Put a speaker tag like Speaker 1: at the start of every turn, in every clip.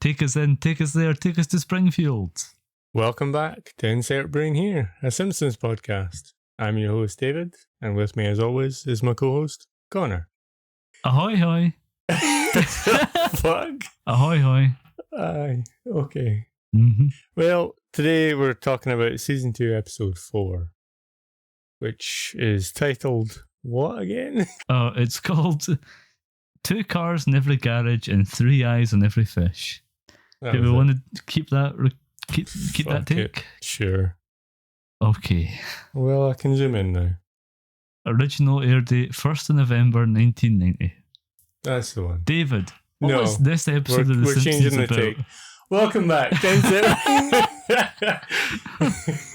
Speaker 1: Take us in, take us there, take us to Springfield.
Speaker 2: Welcome back to Insert Brain Here, a Simpsons podcast. I'm your host, David, and with me, as always, is my co-host, Connor.
Speaker 1: Ahoy, hoy.
Speaker 2: Fuck.
Speaker 1: Ahoy, hoy.
Speaker 2: Aye, okay.
Speaker 1: Mm-hmm.
Speaker 2: Well, today we're talking about Season 2, Episode 4, which is titled, what again?
Speaker 1: Oh, it's called 2 Cars in Every Garage and 3 Eyes on Every Fish. Do we want to keep that keep that take?
Speaker 2: It. Sure.
Speaker 1: Okay.
Speaker 2: Well, I can zoom in now.
Speaker 1: Original air date 1st of November 1990.
Speaker 2: That's the one.
Speaker 1: David, what was this episode of The
Speaker 2: Simpsons
Speaker 1: changing the
Speaker 2: about?
Speaker 1: take.
Speaker 2: Welcome back to Insert.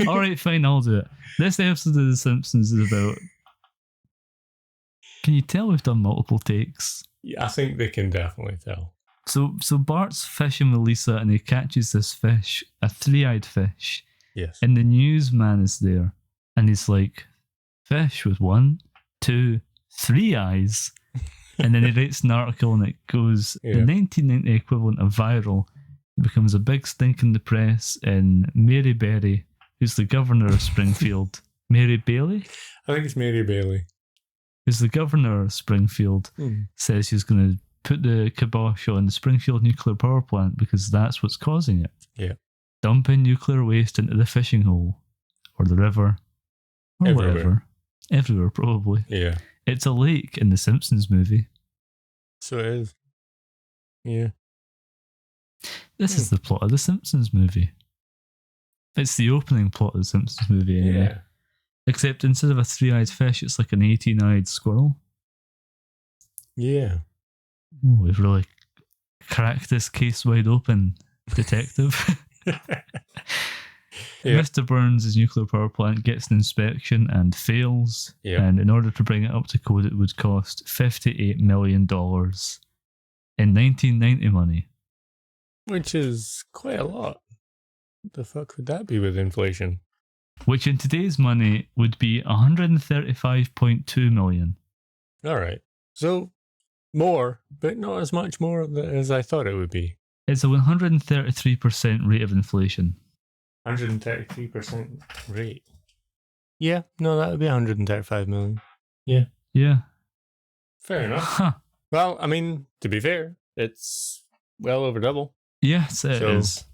Speaker 1: Alright, fine, I'll do it. This episode of The Simpsons is about... Can you tell we've done multiple takes?
Speaker 2: Yeah, I think they can definitely tell.
Speaker 1: So Bart's fishing with Lisa and he catches this fish, a 3-eyed fish.
Speaker 2: Yes.
Speaker 1: And the newsman is there. And he's like, fish with 1, 2, 3 eyes. And then he writes an article and it goes, the 1990 equivalent of viral. It becomes a big stink in the press, and Mary Berry, who's the governor of Springfield. Mary Bailey?
Speaker 2: I think it's Mary Bailey.
Speaker 1: Who's the governor of Springfield, says she's going to put the kibosh on the Springfield nuclear power plant because that's what's causing it.
Speaker 2: Yeah.
Speaker 1: Dumping nuclear waste into the fishing hole, or the river, or
Speaker 2: Everywhere.
Speaker 1: whatever. Everywhere, probably.
Speaker 2: Yeah.
Speaker 1: It's a lake in the Simpsons movie.
Speaker 2: So it is. Yeah.
Speaker 1: This is the plot of the Simpsons movie. It's the opening plot of the Simpsons movie, anyway.
Speaker 2: Yeah.
Speaker 1: Except instead of a 3-eyed fish, it's like an 18-eyed squirrel.
Speaker 2: Yeah.
Speaker 1: Oh, we've really cracked this case wide open, detective. Mr. Burns' nuclear power plant gets an inspection and fails.
Speaker 2: Yep.
Speaker 1: And in order to bring it up to code, it would cost $58 million in 1990 money.
Speaker 2: Which is quite a lot. What the fuck would that be with inflation?
Speaker 1: Which in today's money would be $135.2 million.
Speaker 2: Alright. So, more, but not as much more as I thought it would be.
Speaker 1: It's a 133% rate of inflation.
Speaker 2: 133% rate. Yeah, no, that would be 135 million.
Speaker 1: Yeah.
Speaker 2: Fair enough.
Speaker 1: Huh.
Speaker 2: Well, I mean, to be fair, it's well over double.
Speaker 1: Yes, it is.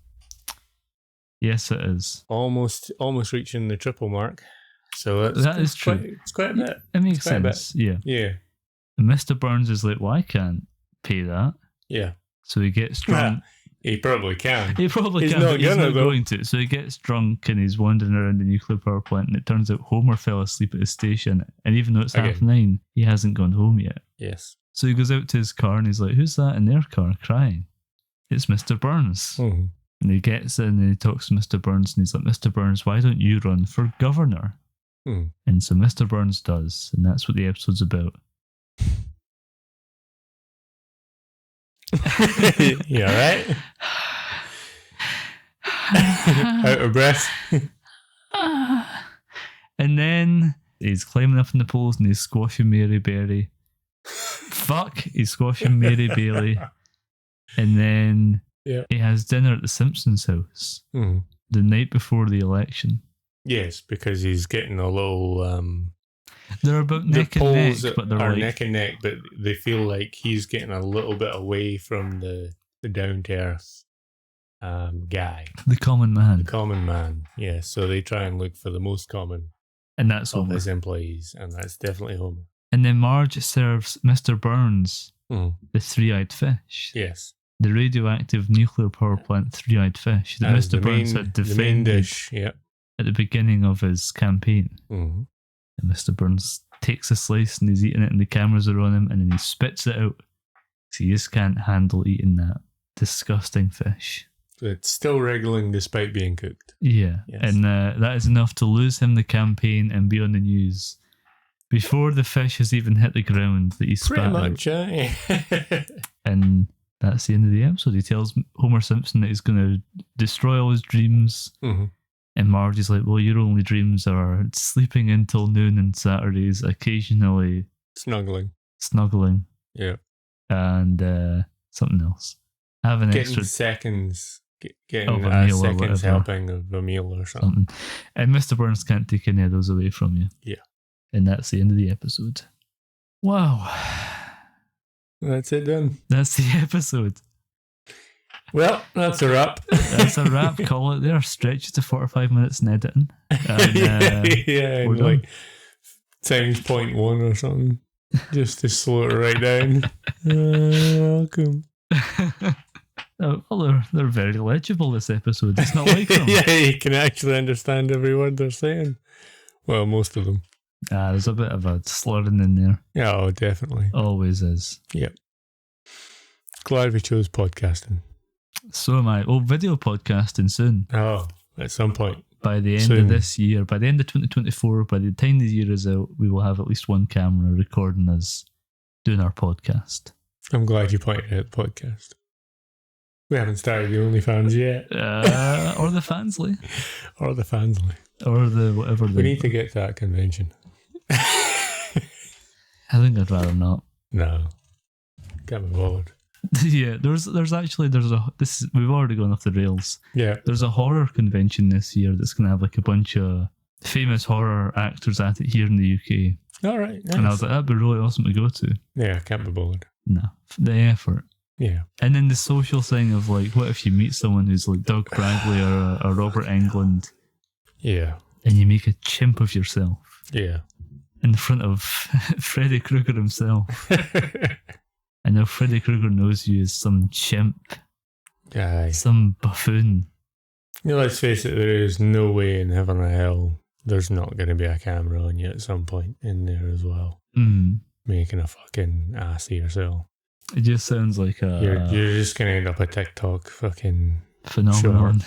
Speaker 1: Yes, it is.
Speaker 2: Almost reaching the triple mark. So
Speaker 1: that is true.
Speaker 2: It's quite a bit.
Speaker 1: It makes sense. Yeah.
Speaker 2: Yeah.
Speaker 1: And Mr. Burns is like, well, I can't pay that.
Speaker 2: Yeah.
Speaker 1: So he gets drunk.
Speaker 2: He probably can.
Speaker 1: He probably
Speaker 2: He's
Speaker 1: can,
Speaker 2: not
Speaker 1: but he's
Speaker 2: gonna,
Speaker 1: not going to. So he gets drunk and he's wandering around the nuclear power plant, and it turns out Homer fell asleep at his station. And even though it's 9:30, he hasn't gone home yet.
Speaker 2: Yes.
Speaker 1: So he goes out to his car and he's like, who's that in their car crying? It's Mr. Burns.
Speaker 2: Mm-hmm.
Speaker 1: And he gets in and he talks to Mr. Burns and he's like, Mr. Burns, why don't you run for governor?
Speaker 2: Mm.
Speaker 1: And so Mr. Burns does, and that's what the episode's about.
Speaker 2: You alright? Out of breath.
Speaker 1: And then he's climbing up in the poles and he's squashing Mary Berry. He's squashing Mary Bailey. And then he has dinner at the Simpsons house the night before the election.
Speaker 2: Yes, because he's getting a little...
Speaker 1: they're about neck and neck, but they're like...
Speaker 2: neck and neck, but they feel like he's getting a little bit away from the down-to-earth guy.
Speaker 1: The common man.
Speaker 2: The common man, yeah. So they try and look for the most common
Speaker 1: and that's
Speaker 2: of
Speaker 1: Homer.
Speaker 2: his employees, and that's definitely Homer.
Speaker 1: And then Marge serves Mr. Burns the 3-eyed fish.
Speaker 2: Yes.
Speaker 1: The radioactive nuclear power plant 3-eyed fish that Mr. Burns had
Speaker 2: the main
Speaker 1: defended
Speaker 2: dish, yeah.
Speaker 1: at the beginning of his campaign.
Speaker 2: Mm-hmm.
Speaker 1: And Mr. Burns takes a slice and he's eating it and the cameras are on him and then he spits it out. So he just can't handle eating that disgusting fish.
Speaker 2: So it's still wriggling despite being cooked.
Speaker 1: Yeah.
Speaker 2: Yes.
Speaker 1: And that is enough to lose him the campaign and be on the news. Before the fish has even hit the ground that he spat
Speaker 2: Pretty much,
Speaker 1: out. And that's the end of the episode. He tells Homer Simpson that he's going to destroy all his dreams.
Speaker 2: Mm-hmm.
Speaker 1: And Marge's like, well, your only dreams are sleeping until noon on Saturdays, occasionally
Speaker 2: Snuggling.
Speaker 1: snuggling,
Speaker 2: Yeah.
Speaker 1: and something else. Have an
Speaker 2: getting
Speaker 1: extra
Speaker 2: seconds, getting
Speaker 1: of a
Speaker 2: a
Speaker 1: meal or
Speaker 2: seconds
Speaker 1: whatever.
Speaker 2: helping of a meal or something.
Speaker 1: And Mr. Burns can't take any of those away from you.
Speaker 2: Yeah.
Speaker 1: And that's the end of the episode. Wow.
Speaker 2: That's it done.
Speaker 1: That's the episode.
Speaker 2: Well, that's a wrap.
Speaker 1: That's a wrap. Call it there. Stretch it to 45 minutes in editing. And,
Speaker 2: yeah,
Speaker 1: we're
Speaker 2: and like times 0.1 or something. Just to slow it right down. Welcome.
Speaker 1: Well, they're very legible, this episode. It's not like them.
Speaker 2: Yeah, you can actually understand every word they're saying. Well, most of them.
Speaker 1: There's a bit of a slurring in there.
Speaker 2: Yeah, oh, definitely.
Speaker 1: Always is.
Speaker 2: Yep. Glad we chose podcasting.
Speaker 1: So am I. Oh, video podcasting soon.
Speaker 2: Oh, at some point.
Speaker 1: By the end of this year, by the end of 2024, by the time the year is out, we will have at least one camera recording us doing our podcast.
Speaker 2: I'm glad you pointed out the podcast. We haven't started the OnlyFans yet.
Speaker 1: Or the Fansly.
Speaker 2: Or the Fansly.
Speaker 1: Or the whatever.
Speaker 2: We need to get to that convention.
Speaker 1: I think I'd rather not.
Speaker 2: No. Can't be bothered.
Speaker 1: Yeah, we've already gone off the rails.
Speaker 2: Yeah.
Speaker 1: There's a horror convention this year that's going to have like a bunch of famous horror actors at it here in the UK.
Speaker 2: All right. Nice.
Speaker 1: And I was like, that'd be really awesome to go to.
Speaker 2: Yeah, can't be bothered.
Speaker 1: No, the effort.
Speaker 2: Yeah.
Speaker 1: And then the social thing of like, what if you meet someone who's like Doug Bradley or a Robert Englund?
Speaker 2: Yeah.
Speaker 1: And you make a chimp of yourself.
Speaker 2: Yeah.
Speaker 1: In front of Freddy Krueger himself. And now Freddy Krueger knows you as some chimp.
Speaker 2: Aye.
Speaker 1: Some buffoon.
Speaker 2: You know, let's face it, there is no way in heaven or hell there's not going to be a camera on you at some point in there as well. Making a fucking ass of yourself.
Speaker 1: It just sounds like a...
Speaker 2: You're just going to end up a TikTok fucking
Speaker 1: phenomenon.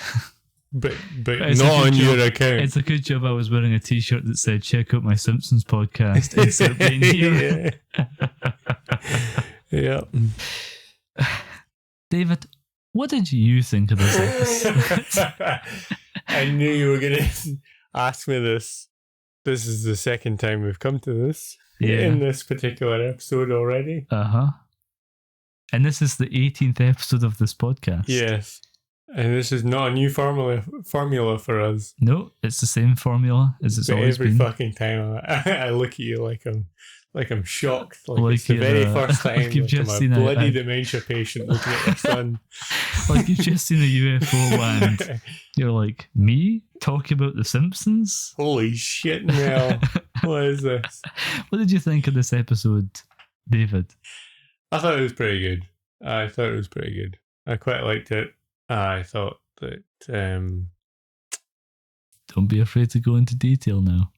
Speaker 2: But not on your account.
Speaker 1: It's a good job I was wearing a t-shirt that said, check out my Simpsons podcast. Insert being here.
Speaker 2: Yeah.
Speaker 1: David, what did you think of this episode?
Speaker 2: I knew you were going to ask me this. This is the second time we've come to this in this particular episode already.
Speaker 1: And this is the 18th episode of this podcast.
Speaker 2: Yes. And this is not a new formula for us.
Speaker 1: No, it's the same formula as it's always
Speaker 2: every
Speaker 1: been.
Speaker 2: Fucking time I look at you like I'm shocked. Like it's the very first time
Speaker 1: like you've just
Speaker 2: I'm
Speaker 1: seen
Speaker 2: a bloody dementia patient looking at your son.
Speaker 1: Like you've just seen a UFO land. You're like, me? Talking about the Simpsons?
Speaker 2: Holy shit, Mel. What is this?
Speaker 1: What did you think of this episode, David?
Speaker 2: I thought it was pretty good. I quite liked it. I thought that...
Speaker 1: Don't be afraid to go into detail now.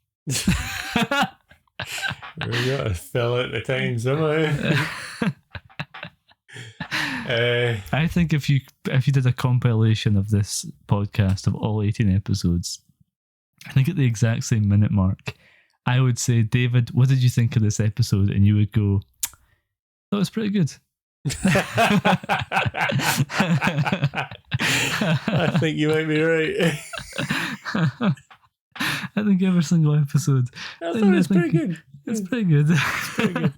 Speaker 2: We gotta fill it the time somehow.
Speaker 1: I think if you did a compilation of this podcast of all 18 episodes, I think at the exact same minute mark, I would say, David, what did you think of this episode? And you would go, that was pretty good.
Speaker 2: I think you might be right.
Speaker 1: I think every single episode.
Speaker 2: I thought it's pretty good.
Speaker 1: It's pretty good.
Speaker 2: It's pretty good.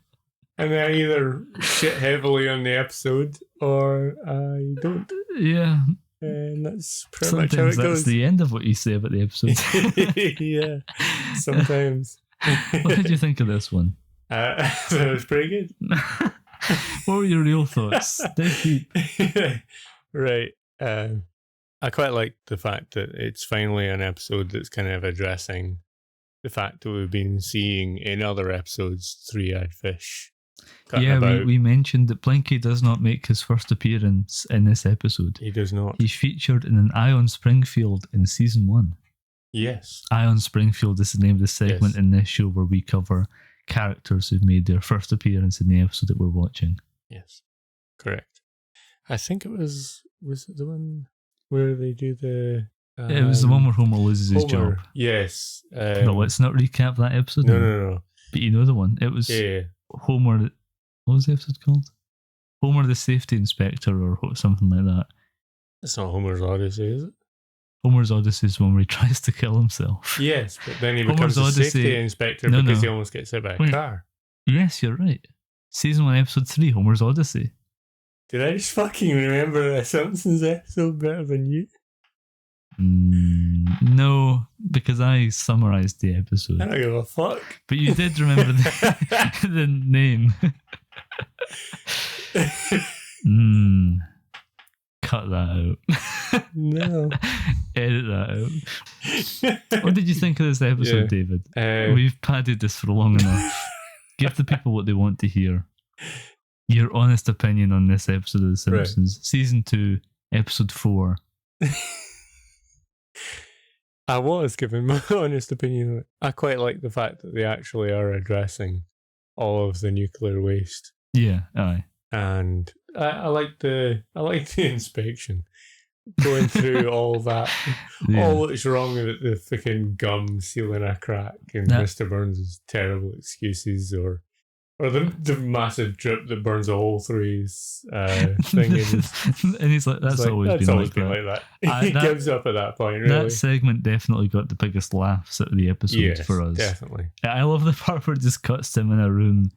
Speaker 2: And I either shit heavily on the episode or I don't.
Speaker 1: Yeah.
Speaker 2: And that's pretty much how it goes.
Speaker 1: That's the end of what you say about the episode.
Speaker 2: Yeah. Sometimes.
Speaker 1: What did you think of this one?
Speaker 2: That was pretty good.
Speaker 1: What were your real thoughts?
Speaker 2: Right. I quite like the fact that it's finally an episode that's kind of addressing the fact that we've been seeing in other episodes three-eyed fish.
Speaker 1: Yeah, we mentioned that Blinky does not make his first appearance in this episode.
Speaker 2: He does not.
Speaker 1: He's featured in an Ion Springfield in season 1.
Speaker 2: Yes.
Speaker 1: Ion Springfield is the name of the segment in this show where we cover characters who've made their first appearance in the episode that we're watching.
Speaker 2: Yes, correct. I think it was it the one where they do the...
Speaker 1: it was the one where Homer loses his job.
Speaker 2: Yes.
Speaker 1: No, let's not recap that episode.
Speaker 2: No.
Speaker 1: But you know the one. It was Homer... What was the episode called? Homer the Safety Inspector or something like that.
Speaker 2: It's not Homer's Odyssey, is it?
Speaker 1: Homer's Odyssey is when he tries to kill himself.
Speaker 2: Yes, but then he becomes a safety inspector because he almost gets hit by a car.
Speaker 1: Yes, you're right. Season 1, episode 3, Homer's Odyssey.
Speaker 2: Did I just fucking remember a Simpsons episode better than you?
Speaker 1: No, because I summarised the episode.
Speaker 2: I don't give a fuck.
Speaker 1: But you did remember the name. Cut that out.
Speaker 2: No.
Speaker 1: Edit that out. What did you think of this episode, David? We've padded this for long enough. Give the people what they want to hear. Your honest opinion on this episode of The Simpsons. Right. Season 2, episode 4.
Speaker 2: I was giving my honest opinion. I quite like the fact that they actually are addressing all of the nuclear waste.
Speaker 1: Yeah, aye.
Speaker 2: And I like the inspection, going through all that, all that's wrong with the fucking gum sealing a crack, and Mr. Burns' terrible excuses, or the massive drip that burns a hole through his thing.
Speaker 1: And he's like, that's always been like
Speaker 2: that. He gives up at that point, really.
Speaker 1: That segment definitely got the biggest laughs out of the episode for us.
Speaker 2: Definitely.
Speaker 1: I love the part where it just cuts them in a room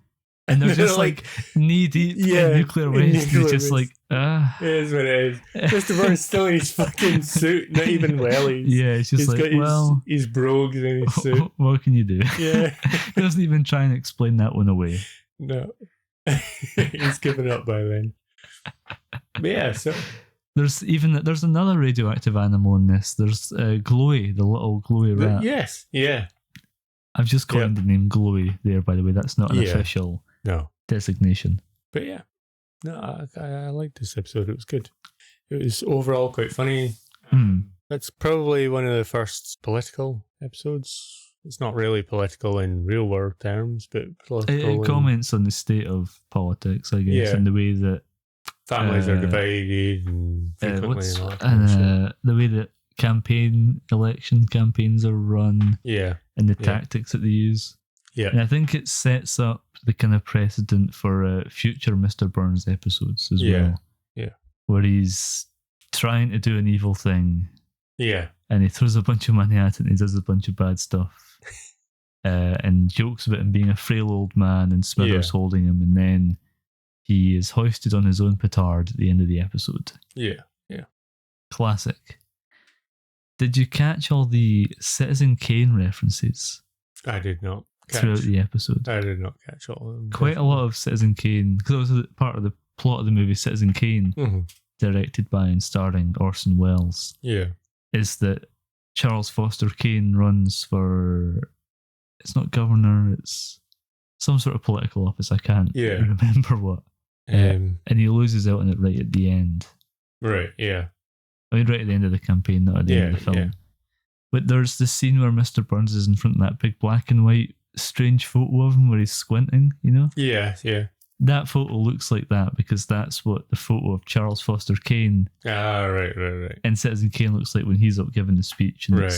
Speaker 1: and they're just like knee deep in nuclear waste. He's just like,
Speaker 2: It is what it is. Mr. Burns still in his fucking suit, not even wellies.
Speaker 1: Yeah, it's just
Speaker 2: he's got his brogues in his suit.
Speaker 1: What can you do?
Speaker 2: Yeah.
Speaker 1: He doesn't even try and explain that one away.
Speaker 2: No. He's given up by then. But yeah, so
Speaker 1: there's another radioactive animal in this. There's Glowy, the little Glowy rat.
Speaker 2: Yes, yeah.
Speaker 1: I've just coined the name Glowy there, by the way. That's not an official designation.
Speaker 2: But yeah, no, I liked this episode. It was good. It was overall quite funny. That's probably one of the first political episodes. It's not really political in real world terms, but political.
Speaker 1: It comments on the state of politics, I guess, and the way that
Speaker 2: families are divided and frequently
Speaker 1: the way that election campaigns are run, and the tactics that they use. Yeah, and I think it sets up the kind of precedent for future Mr. Burns episodes as well. Yeah, where he's trying to do an evil thing. Yeah, and he throws a bunch of money at it and he does a bunch of bad stuff. And jokes about him being a frail old man and Smithers holding him, and then he is hoisted on his own petard at the end of the episode. Yeah. Classic. Did you catch all the Citizen Kane references?
Speaker 2: I did not catch.
Speaker 1: Throughout the episode.
Speaker 2: I did not catch all of them.
Speaker 1: Quite a lot of Citizen Kane, because it was part of the plot of the movie Citizen Kane, directed by and starring Orson Welles. Yeah. Is that Charles Foster Kane runs for... It's not governor, it's some sort of political office. I can't remember what. And he loses out on it right at the end.
Speaker 2: Right, yeah.
Speaker 1: I mean, right at the end of the campaign, not at the end of the film. Yeah. But there's the scene where Mr. Burns is in front of that big black and white strange photo of him where he's squinting, you know? Yeah. That photo looks like that because that's what the photo of Charles Foster Kane
Speaker 2: right.
Speaker 1: and Citizen Kane looks like when he's up giving the speech. And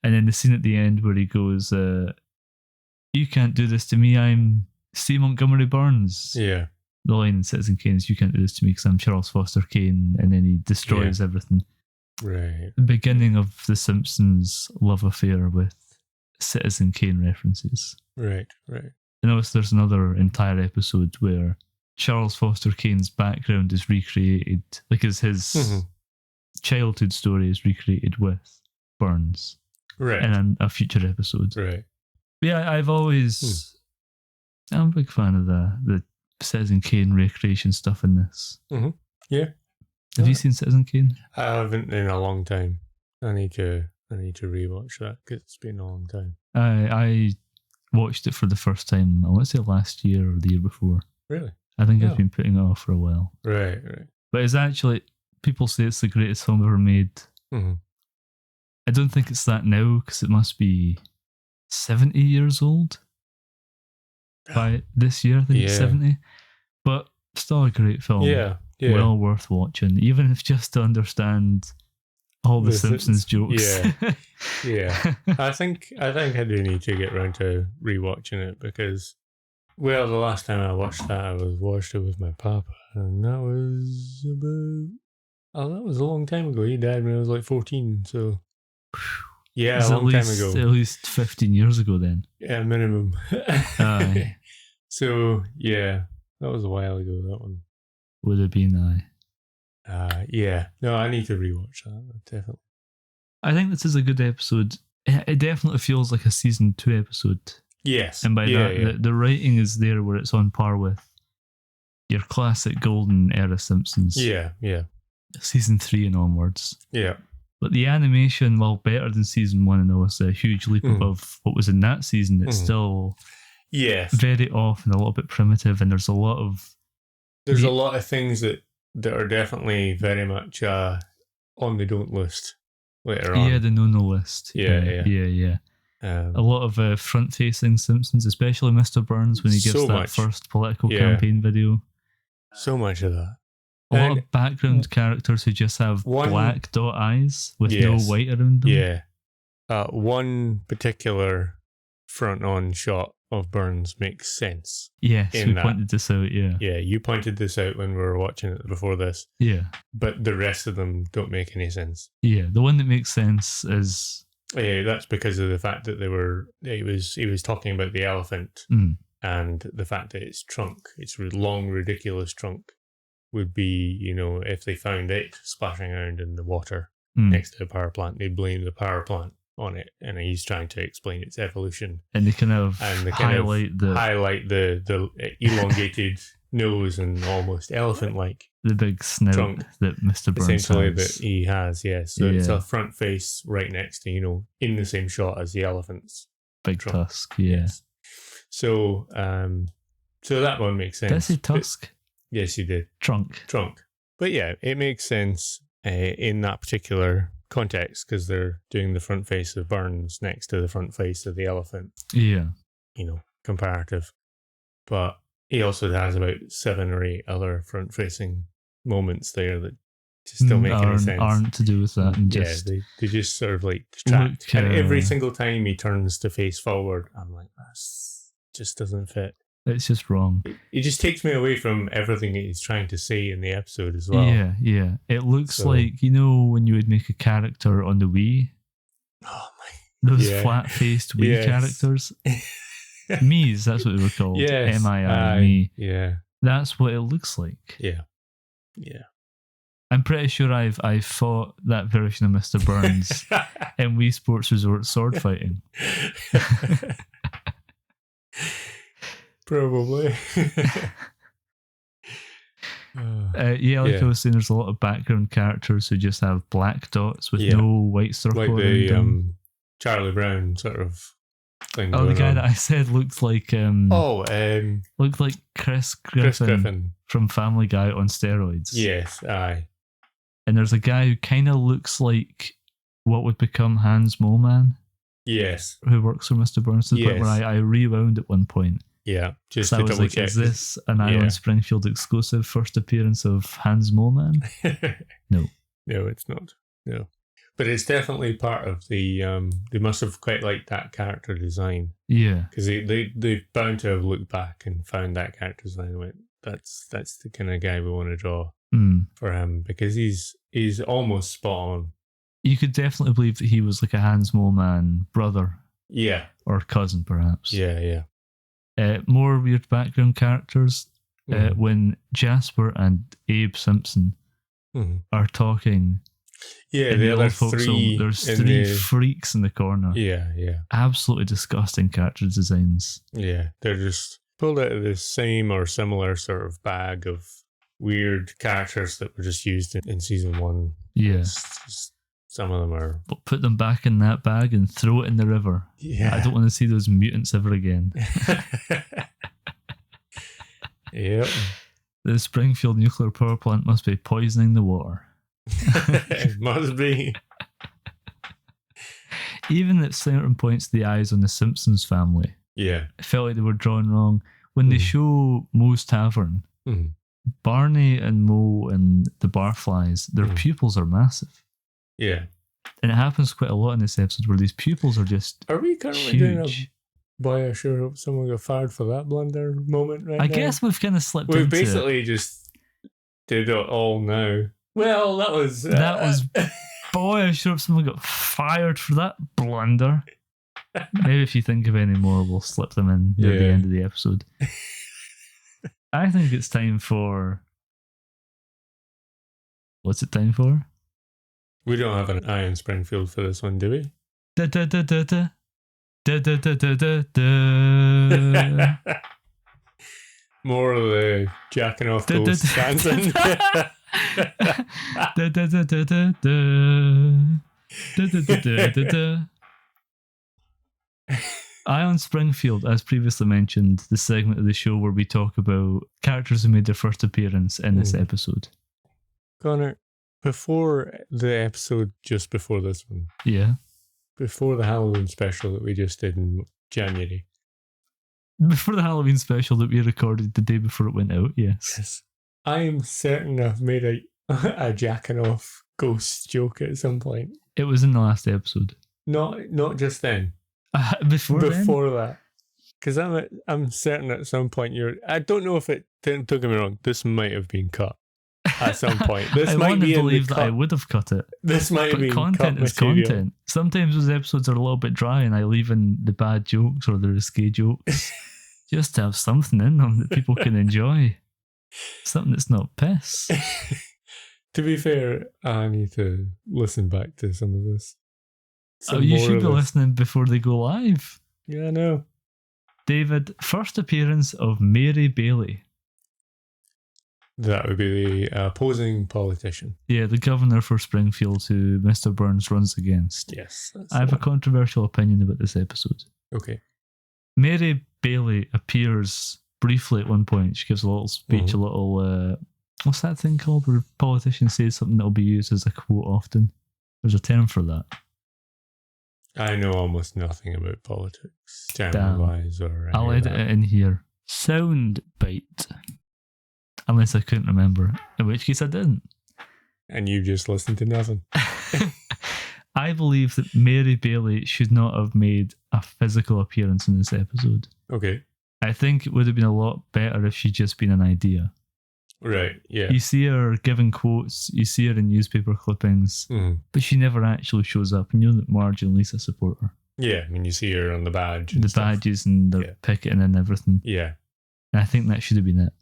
Speaker 1: and then the scene at the end where he goes, you can't do this to me, I'm C. Montgomery Burns. Yeah. The line in Citizen Kane is, you can't do this to me because I'm Charles Foster Kane, and then he destroys everything. Right. The beginning of The Simpsons' love affair with Citizen Kane references. Right. I notice there's another entire episode where Charles Foster Kane's background is recreated, like his childhood story is recreated with Burns. Right. In a future episode. Right. But yeah, I've always... I'm a big fan of the Citizen Kane recreation stuff in this. Yeah. Have you seen Citizen Kane?
Speaker 2: I haven't in a long time. I need to rewatch that because it's been a long time.
Speaker 1: I watched it for the first time, I want to say last year or the year before.
Speaker 2: Really?
Speaker 1: I think I've been putting it off for a while.
Speaker 2: Right.
Speaker 1: But it's actually, people say it's the greatest film ever made. I don't think it's that now because it must be 70 years old by this year. I think it's 70. But still a great film. Yeah. Well worth watching, even if just to understand all the Simpsons jokes.
Speaker 2: Yeah. I think I do need to get around to rewatching it because, well, the last time I watched that, watched it with my papa, and that was that was a long time ago. He died when I was like 14, so yeah, a long time ago.
Speaker 1: At least 15 years ago then.
Speaker 2: Yeah, minimum.
Speaker 1: Aye.
Speaker 2: So yeah, that was a while ago, that one.
Speaker 1: would have been
Speaker 2: Yeah. No, I need to rewatch that, definitely.
Speaker 1: I think this is a good episode. It definitely feels like a season 2 episode.
Speaker 2: Yes.
Speaker 1: And by that, the writing is there where it's on par with your classic golden era Simpsons.
Speaker 2: Yeah.
Speaker 1: Season 3 and onwards.
Speaker 2: Yeah.
Speaker 1: But the animation, while better than season 1 and was a huge leap above what was in that season, it's still very off and a little bit primitive, and there's a lot of
Speaker 2: things that are definitely very much on the don't list later on.
Speaker 1: Yeah, the no list.
Speaker 2: Yeah.
Speaker 1: A lot of front-facing Simpsons, especially Mr. Burns when he gives that first political campaign video.
Speaker 2: So much of that.
Speaker 1: A lot of background characters who just have black dot eyes with no white around them.
Speaker 2: Yeah. One particular front-on shot of Burns makes sense.
Speaker 1: Yes, we pointed this out,
Speaker 2: Yeah, you pointed this out when we were watching it before this.
Speaker 1: Yeah.
Speaker 2: But the rest of them don't make any sense.
Speaker 1: Yeah, the one that makes sense is...
Speaker 2: Yeah, that's because of the fact that he was talking about the elephant and the fact that its trunk, its long, ridiculous trunk, would be, if they found it splashing around in the water next to a power plant, they'd blame the power plant on it, and he's trying to explain its evolution.
Speaker 1: And they kind of highlight
Speaker 2: the elongated nose and almost elephant-like
Speaker 1: the big snout trunk that Mr. Burns
Speaker 2: essentially
Speaker 1: has.
Speaker 2: that he has. So it's a front face right next to, in the same shot as the elephant's
Speaker 1: big
Speaker 2: trunk.
Speaker 1: tusk. Yes.
Speaker 2: So that one makes sense.
Speaker 1: Did I say tusk?
Speaker 2: Yes, you did.
Speaker 1: Trunk.
Speaker 2: But yeah, it makes sense in that particular context because they're doing the front face of Burns next to the front face of the elephant.
Speaker 1: Yeah.
Speaker 2: Comparative. But he also has about 7 or 8 other front-facing moments there that just don't make any sense.
Speaker 1: Aren't to do with that. And
Speaker 2: they just sort of like distract. And every single time he turns to face forward, I'm like, that just doesn't fit.
Speaker 1: It's just wrong.
Speaker 2: It just takes me away from everything he's trying to say in the episode as well.
Speaker 1: Yeah. It looks like, when you would make a character on the Wii?
Speaker 2: Oh my.
Speaker 1: Those flat-faced Wii characters? Me's, that's what they were called.
Speaker 2: Yes.
Speaker 1: M-I-I, me.
Speaker 2: Yeah.
Speaker 1: That's what it looks like.
Speaker 2: Yeah.
Speaker 1: I'm pretty sure I've fought that version of Mr. Burns in Wii Sports Resort sword fighting.
Speaker 2: Probably.
Speaker 1: I was saying, there's a lot of background characters who just have black dots with no white circle.
Speaker 2: Like the Charlie Brown sort of thing.
Speaker 1: Oh, the guy that I said looked like looked like Chris Griffin from Family Guy on steroids.
Speaker 2: Yes, aye.
Speaker 1: And there's a guy who kind of looks like what would become Hans Moleman.
Speaker 2: Yes.
Speaker 1: Who works for Mr. Burns. Where I rewound at one point.
Speaker 2: Yeah, just
Speaker 1: to double check. Is this an Island Springfield exclusive first appearance of Hans Moleman? No.
Speaker 2: No, it's not. No. But it's definitely part of the, they must have quite liked that character design.
Speaker 1: Yeah.
Speaker 2: Because they're bound to have looked back and found that character design and went, that's the kind of guy we want to draw for him, because he's almost spot on.
Speaker 1: You could definitely believe that he was like a Hans Moleman brother.
Speaker 2: Yeah.
Speaker 1: Or cousin, perhaps.
Speaker 2: Yeah.
Speaker 1: More weird background characters. When Jasper and Abe Simpson are talking.
Speaker 2: Yeah, the other three.
Speaker 1: There's 3 freaks in the corner.
Speaker 2: Yeah.
Speaker 1: Absolutely disgusting character designs.
Speaker 2: Yeah, they're just pulled out of the same or similar sort of bag of weird characters that were just used in season 1.
Speaker 1: Yeah.
Speaker 2: Some of them are...
Speaker 1: But put them back in that bag and throw it in the river.
Speaker 2: Yeah.
Speaker 1: I don't want to see those mutants ever again.
Speaker 2: Yep.
Speaker 1: The Springfield nuclear power plant must be poisoning the water.
Speaker 2: It must be.
Speaker 1: Even at certain points, the eyes on the Simpsons family.
Speaker 2: Yeah.
Speaker 1: It felt like they were drawn wrong. When they show Moe's Tavern, Barney and Moe and the Barflies, their pupils are massive.
Speaker 2: Yeah.
Speaker 1: And it happens quite a lot in this episode where these pupils are just
Speaker 2: Are we currently doing a boy, I sure hope someone got fired for that blunder moment right now?
Speaker 1: I guess we've kind of slipped
Speaker 2: We've
Speaker 1: into
Speaker 2: basically just did it all now. Well, that was...
Speaker 1: boy, I sure hope someone got fired for that blunder. Maybe if you think of any more, we'll slip them in near the end of the episode. I think it's time for What's it time for?
Speaker 2: We don't have an Ian Springfield for this one, do we?
Speaker 1: Da da da da da. Da da da da da da.
Speaker 2: More of the jacking off ghost dancing.
Speaker 1: Da da da da da da. Da da da da da da. Ian Springfield, as previously mentioned, the segment of the show where we talk about characters who made their first appearance in this episode.
Speaker 2: Connor, before the episode just before this one.
Speaker 1: Yeah.
Speaker 2: Before the Halloween special that we just did in January.
Speaker 1: Before the Halloween special that we recorded the day before it went out, yes.
Speaker 2: I am certain I've made a jacking off ghost joke at some point.
Speaker 1: It was in the last episode.
Speaker 2: Not just then.
Speaker 1: Before
Speaker 2: that. Because I'm certain at some point I don't know if it, don't get me wrong, this might have been cut at some point. This
Speaker 1: I
Speaker 2: might
Speaker 1: want
Speaker 2: be
Speaker 1: to believe
Speaker 2: in the
Speaker 1: that I would have cut it.
Speaker 2: This might have been
Speaker 1: content
Speaker 2: cut
Speaker 1: is
Speaker 2: material.
Speaker 1: content. Sometimes those episodes are a little bit dry and I leave in the bad jokes or the risque jokes just to have something in them that people can enjoy. Something that's not piss.
Speaker 2: To be fair, I need to listen back to some of this.
Speaker 1: You should be listening before they go live.
Speaker 2: Yeah, I know.
Speaker 1: David, first appearance of Mary Bailey.
Speaker 2: That would be the opposing politician.
Speaker 1: Yeah, the governor for Springfield who Mr. Burns runs against.
Speaker 2: Yes.
Speaker 1: I have a controversial opinion about this episode.
Speaker 2: Okay.
Speaker 1: Mary Bailey appears briefly at one point. She gives a little speech, a little... what's that thing called where politicians say something that will be used as a quote often? There's a term for that.
Speaker 2: I know almost nothing about politics, channel-wise or
Speaker 1: I'll edit it in here. Sound bite. Unless I couldn't remember, in which case I didn't.
Speaker 2: And you just listened to nothing.
Speaker 1: I believe that Mary Bailey should not have made a physical appearance in this episode.
Speaker 2: Okay.
Speaker 1: I think it would have been a lot better if she'd just been an idea.
Speaker 2: Right, yeah.
Speaker 1: You see her giving quotes, you see her in newspaper clippings, but she never actually shows up, and you know that Marge and Lisa support her.
Speaker 2: Yeah, I mean, you see her on the badge.
Speaker 1: The badges and the picketing and everything.
Speaker 2: Yeah.
Speaker 1: And I think that should have been it.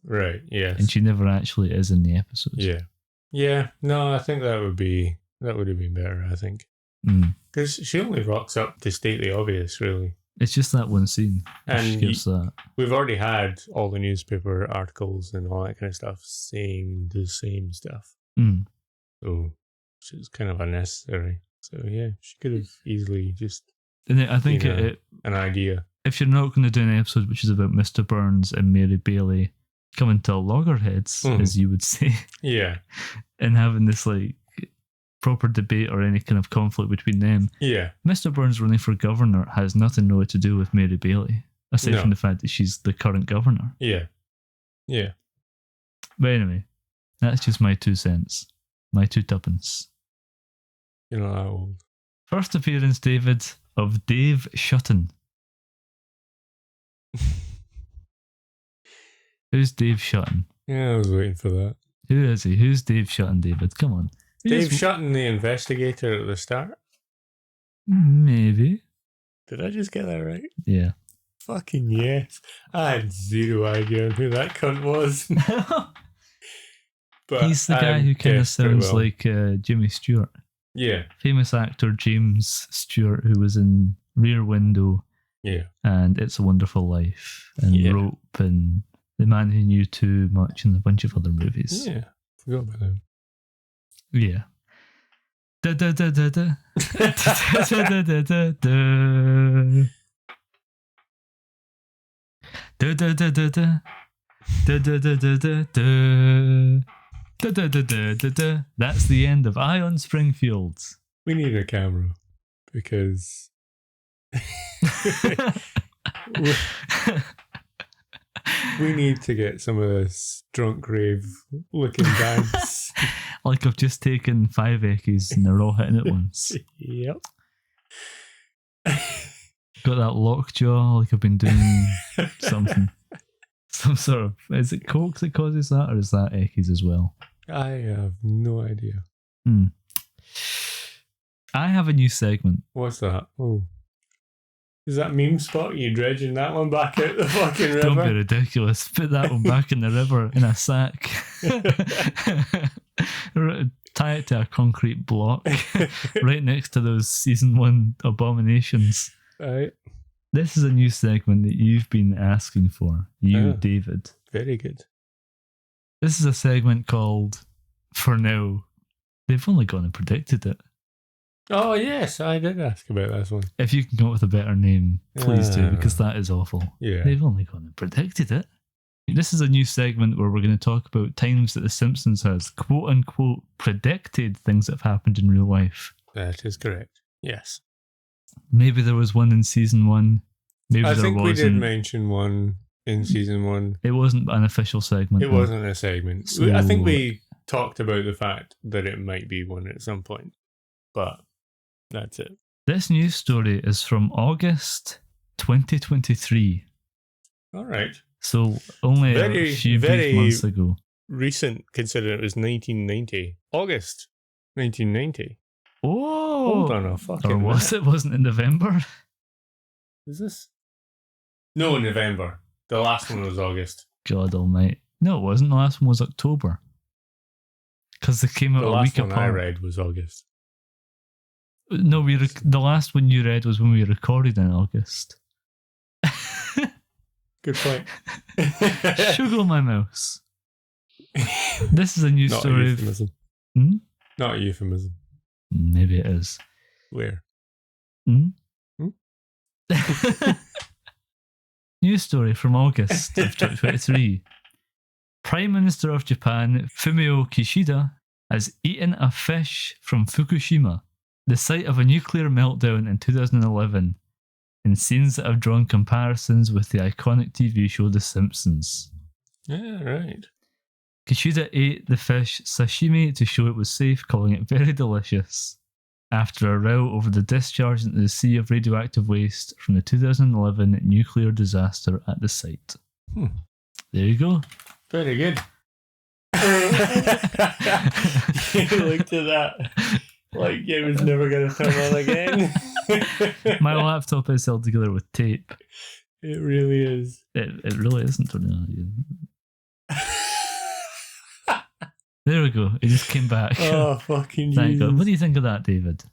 Speaker 2: Right, yes.
Speaker 1: And she never actually is in the episode.
Speaker 2: Yeah. Yeah, no, I think that would have been better, I think. Because she only rocks up to state the obvious, really.
Speaker 1: It's just that one scene.
Speaker 2: And
Speaker 1: that.
Speaker 2: We've already had all the newspaper articles and all that kind of stuff saying the same stuff. So it's kind of unnecessary. So yeah, she could have easily just
Speaker 1: I think
Speaker 2: an idea.
Speaker 1: If you're not going to do an episode which is about Mr. Burns and Mary Bailey coming to loggerheads, as you would say.
Speaker 2: Yeah.
Speaker 1: And having this like proper debate or any kind of conflict between them.
Speaker 2: Yeah.
Speaker 1: Mr. Burns running for governor has nothing really to do with Mary Bailey, aside from the fact that she's the current governor.
Speaker 2: Yeah. Yeah.
Speaker 1: But anyway, that's just my 2 cents. My 2 tuppence.
Speaker 2: You're not that old.
Speaker 1: First appearance, David, of Dave Shutton. Who's Dave Shutton?
Speaker 2: Yeah, I was waiting for that.
Speaker 1: Who is he? Who's Dave Shutton, David? Come on.
Speaker 2: Dave Shutton, the investigator at the start?
Speaker 1: Maybe.
Speaker 2: Did I just get that right?
Speaker 1: Yeah.
Speaker 2: Fucking yes. I had zero idea who that cunt was. But
Speaker 1: he's the guy who kind of sounds like Jimmy Stewart.
Speaker 2: Yeah.
Speaker 1: Famous actor James Stewart, who was in Rear Window.
Speaker 2: Yeah.
Speaker 1: And It's a Wonderful Life. And Rope and The Man Who Knew Too Much and a bunch of other movies.
Speaker 2: Yeah. Forgot about them.
Speaker 1: Yeah. Da da da da da. Da da da da da. Da da da da da. Da da da da da da. Da da da da da da. That's the end of Ion Springfield.
Speaker 2: We need a camera because we need to get some of this drunk rave looking dance.
Speaker 1: Like I've just taken 5 eckies and they're all hitting at once.
Speaker 2: Yep.
Speaker 1: Got that lockjaw like I've been doing something. Some sort of... Is it coke that causes that or is that eckies as well?
Speaker 2: I have no idea.
Speaker 1: I have a new segment.
Speaker 2: What's that? Oh. Is that meme spot? Are you dredging that one back out the fucking river?
Speaker 1: Don't be ridiculous. Put that one back in the river in a sack. Tie it to a concrete block right next to those season 1 abominations.
Speaker 2: Right.
Speaker 1: This is a new segment that you've been asking for, David.
Speaker 2: Very good.
Speaker 1: This is a segment called For Now. They've only gone and predicted it.
Speaker 2: Oh, yes, I did ask about this one.
Speaker 1: If you can come up with a better name, please do, because that is awful.
Speaker 2: Yeah.
Speaker 1: They've only gone and predicted it. This is a new segment where we're going to talk about times that The Simpsons has quote-unquote predicted things that have happened in real life.
Speaker 2: That is correct. Yes.
Speaker 1: Maybe there was one in season 1. Maybe
Speaker 2: I
Speaker 1: there
Speaker 2: think
Speaker 1: wasn't.
Speaker 2: we did mention one in season 1.
Speaker 1: It wasn't an official segment.
Speaker 2: It wasn't a segment.
Speaker 1: So,
Speaker 2: I think we talked about the fact that it might be one at some point. But that's it.
Speaker 1: This news story is from August 2023.
Speaker 2: All right.
Speaker 1: So only a few brief months ago.
Speaker 2: Recent, considering it was 1990. August 1990.
Speaker 1: Oh!
Speaker 2: Hold on a fucking
Speaker 1: Or was
Speaker 2: minute.
Speaker 1: it? Wasn't in November?
Speaker 2: Is this? No, November. The last one was August.
Speaker 1: God almighty. No, it wasn't. The last one was October. Because they came out
Speaker 2: The
Speaker 1: a
Speaker 2: last
Speaker 1: week
Speaker 2: one
Speaker 1: apart.
Speaker 2: I read was August.
Speaker 1: No, the last one you read was when we recorded in August.
Speaker 2: Good point.
Speaker 1: Sugar my mouse. This is a new
Speaker 2: Not
Speaker 1: story.
Speaker 2: a euphemism. Not a euphemism.
Speaker 1: Maybe it is.
Speaker 2: Where?
Speaker 1: News story from August of 2023. Prime Minister of Japan, Fumio Kishida, has eaten a fish from Fukushima, the site of a nuclear meltdown in 2011, in scenes that have drawn comparisons with the iconic TV show The Simpsons.
Speaker 2: Yeah, right.
Speaker 1: Kishida ate the fish sashimi to show it was safe, calling it very delicious, after a row over the discharge into the sea of radioactive waste from the 2011 nuclear disaster at the site. There you go.
Speaker 2: Very good. You looked at that like it was never going to turn on again.
Speaker 1: My laptop is held together with tape.
Speaker 2: It really is.
Speaker 1: It really isn't turning on again. There we go. It just came back.
Speaker 2: Oh, fucking
Speaker 1: Thank
Speaker 2: Jesus.
Speaker 1: God. What do you think of that, David?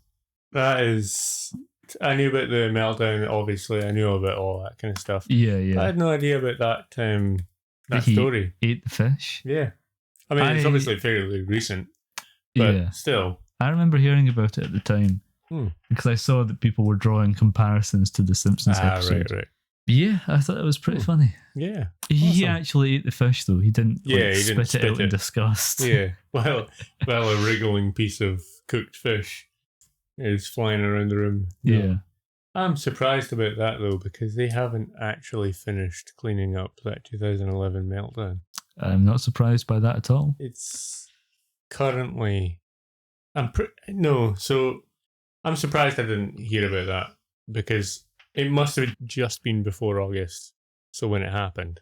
Speaker 2: That is... I knew about the meltdown, obviously. I knew about all that kind of stuff.
Speaker 1: Yeah.
Speaker 2: I had no idea about that
Speaker 1: He
Speaker 2: story.
Speaker 1: Ate the fish?
Speaker 2: Yeah. I mean, it's obviously fairly recent, but still.
Speaker 1: I remember hearing about it at the time because I saw that people were drawing comparisons to the Simpsons episode.
Speaker 2: Right.
Speaker 1: Yeah, I thought it was pretty funny.
Speaker 2: Yeah.
Speaker 1: He
Speaker 2: Awesome.
Speaker 1: actually ate the fish, though. He didn't spit it out in disgust.
Speaker 2: Yeah. Well, a wriggling piece of cooked fish is flying around the room. No.
Speaker 1: Yeah.
Speaker 2: I'm surprised about that, though, because they haven't actually finished cleaning up that 2011 meltdown.
Speaker 1: I'm not surprised by that at all.
Speaker 2: It's currently... So I'm surprised I didn't hear about that, because it must have just been before August. So when it happened,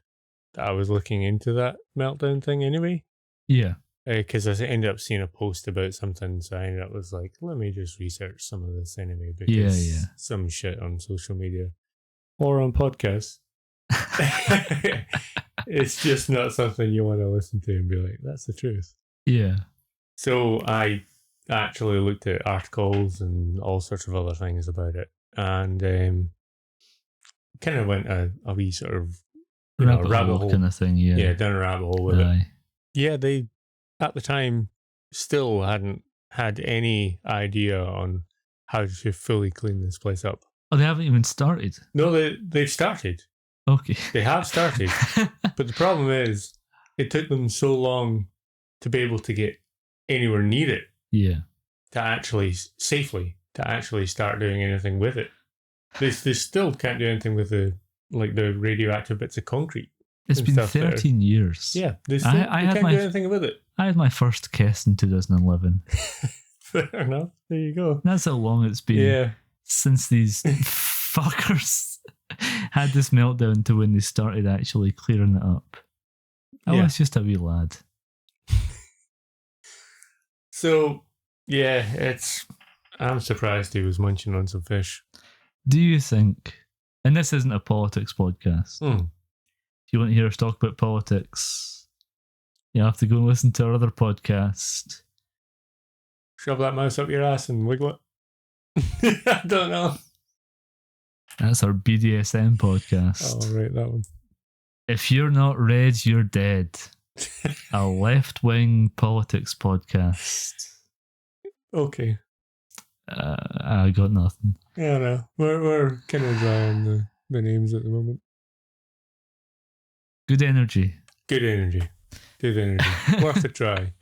Speaker 2: that I was looking into that meltdown thing anyway.
Speaker 1: Yeah.
Speaker 2: Because I ended up seeing a post about something, so I ended up was like, let me just research some of this anyway, because some shit on social media or on podcasts. It's just not something you want to listen to and be like, that's the truth.
Speaker 1: Yeah.
Speaker 2: So I actually looked at articles and all sorts of other things about it, and kind of went a wee sort of rabbit hole
Speaker 1: kind of thing. Yeah,
Speaker 2: down a rabbit hole with it. Yeah, they at the time still hadn't had any idea on how to fully clean this place up.
Speaker 1: Oh, they haven't even started.
Speaker 2: No, they've started.
Speaker 1: Okay,
Speaker 2: they have started, but the problem is it took them so long to be able to get anywhere near it.
Speaker 1: Yeah,
Speaker 2: to actually safely start doing anything with it. They still can't do anything with the radioactive bits of concrete.
Speaker 1: It's been 13 years.
Speaker 2: Yeah, they can't do anything with it.
Speaker 1: I had my first kiss in 2011.
Speaker 2: Fair enough. There you go.
Speaker 1: That's how long it's been since these fuckers had this meltdown to when they started actually clearing it up. I was just a wee lad.
Speaker 2: So, I'm surprised he was munching on some fish.
Speaker 1: Do you think, and this isn't a politics podcast, if you want to hear us talk about politics, You have to go and listen to our other podcast.
Speaker 2: Shove that mouse up your ass and wiggle it. I don't know.
Speaker 1: That's our BDSM podcast.
Speaker 2: Oh, right, that one.
Speaker 1: If you're not red, you're dead. A left-wing politics podcast.
Speaker 2: Okay.
Speaker 1: I got nothing.
Speaker 2: Yeah, no. We're kind of dry on the names at the moment.
Speaker 1: Good energy.
Speaker 2: Good energy. Good energy. Worth a try.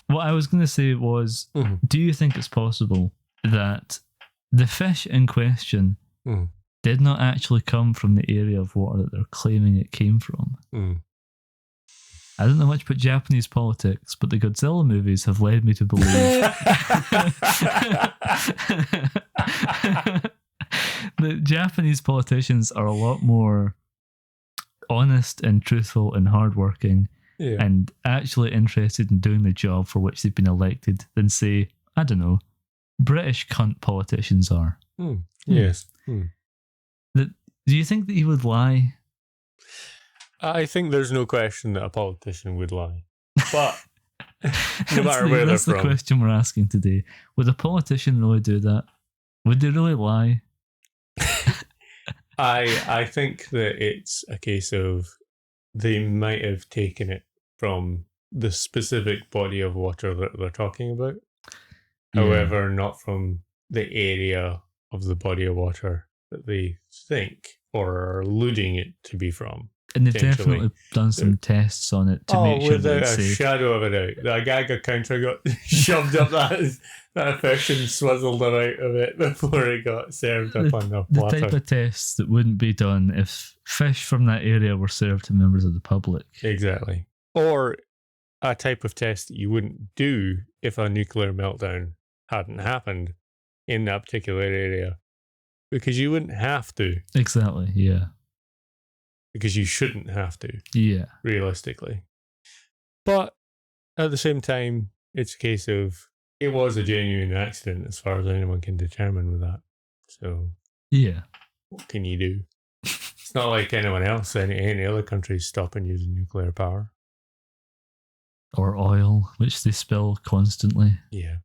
Speaker 1: What I was going to say was, do you think it's possible that the fish in question did not actually come from the area of water that they're claiming it came from? I don't know much about Japanese politics, but the Godzilla movies have led me to believe that Japanese politicians are a lot more honest and truthful and hardworking and actually interested in doing the job for which they've been elected than, say, I don't know, British cunt politicians are.
Speaker 2: Yes.
Speaker 1: Do you think that he would lie?
Speaker 2: I think there's no question that a politician would lie. But no matter where they're
Speaker 1: that's
Speaker 2: from.
Speaker 1: the question we're asking today. Would a politician really do that? Would they really lie?
Speaker 2: I think that it's a case of they might have taken it from the specific body of water that they're talking about. However, not from the area of the body of water that they think or are alluding it to to be from.
Speaker 1: And they've definitely done some tests on it to make sure that it's
Speaker 2: without a
Speaker 1: safe.
Speaker 2: shadow of a doubt. The Geiger counter got shoved up that fish and swizzled her out of it before it got served up on the platter.
Speaker 1: The type of tests that wouldn't be done if fish from that area were served to members of the public.
Speaker 2: Exactly. Or a type of test that you wouldn't do if a nuclear meltdown hadn't happened in that particular area. Because you wouldn't have to.
Speaker 1: Exactly, yeah.
Speaker 2: Because you shouldn't have to.
Speaker 1: Yeah.
Speaker 2: Realistically. But at the same time, it's a case of it was a genuine accident as far as anyone can determine with that. So,
Speaker 1: yeah.
Speaker 2: What can you do? It's not like anyone else, any other countries stopping using nuclear power.
Speaker 1: Or oil, which they spill constantly.
Speaker 2: Yeah.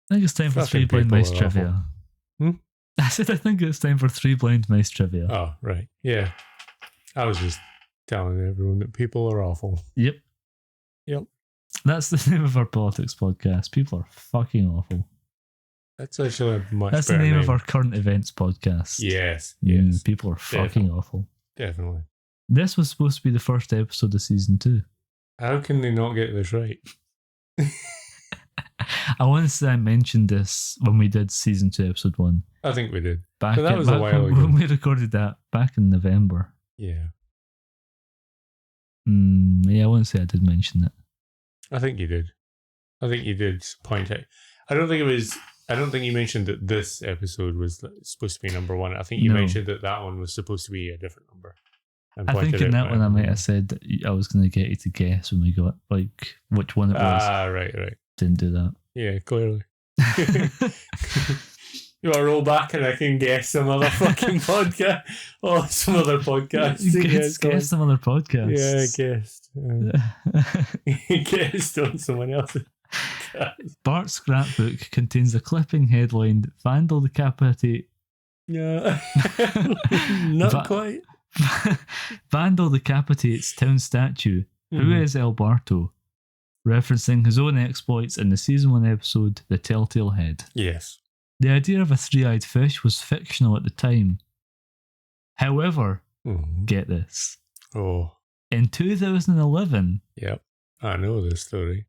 Speaker 1: I think it's time for 3 blind mice trivia. I said I think it's time for 3 blind mice trivia.
Speaker 2: Oh, right. Yeah. I was just telling everyone that people are awful.
Speaker 1: Yep. That's the name of our politics podcast. People are fucking awful.
Speaker 2: That's actually a much
Speaker 1: That's
Speaker 2: better
Speaker 1: the name
Speaker 2: name
Speaker 1: of our current events podcast.
Speaker 2: Yes.
Speaker 1: People are fucking awful.
Speaker 2: Definitely.
Speaker 1: This was supposed to be the first episode of season 2.
Speaker 2: How can they not get this right?
Speaker 1: I want to say I mentioned this when we did season 2, episode 1.
Speaker 2: I think we did.
Speaker 1: But
Speaker 2: that was a while ago.
Speaker 1: When we recorded that back in November.
Speaker 2: Yeah.
Speaker 1: Yeah, I want to say I did mention it.
Speaker 2: I think you did. I think you did point out. I don't think you mentioned that this episode was supposed to be number 1. I think you mentioned that one was supposed to be a different number.
Speaker 1: I think in that one I might have said that I was going to get you to guess when we got like which one it was.
Speaker 2: Right.
Speaker 1: Didn't do that.
Speaker 2: Yeah, clearly. You want to roll back and I can guess some other fucking podcast? Oh, some other podcast.
Speaker 1: Guess some other podcast.
Speaker 2: Yeah, I guessed. Guessed on someone else's.
Speaker 1: Bart's scrapbook contains a clipping headline, Vandal decapitate.
Speaker 2: Yeah. Not quite.
Speaker 1: Vandal decapitates town statue. Who is El Barto? Referencing his own exploits in the season 1 episode, The Telltale Head.
Speaker 2: Yes.
Speaker 1: The idea of a 3-eyed fish was fictional at the time. However, get this.
Speaker 2: Oh.
Speaker 1: In 2011,
Speaker 2: yep, I know this story.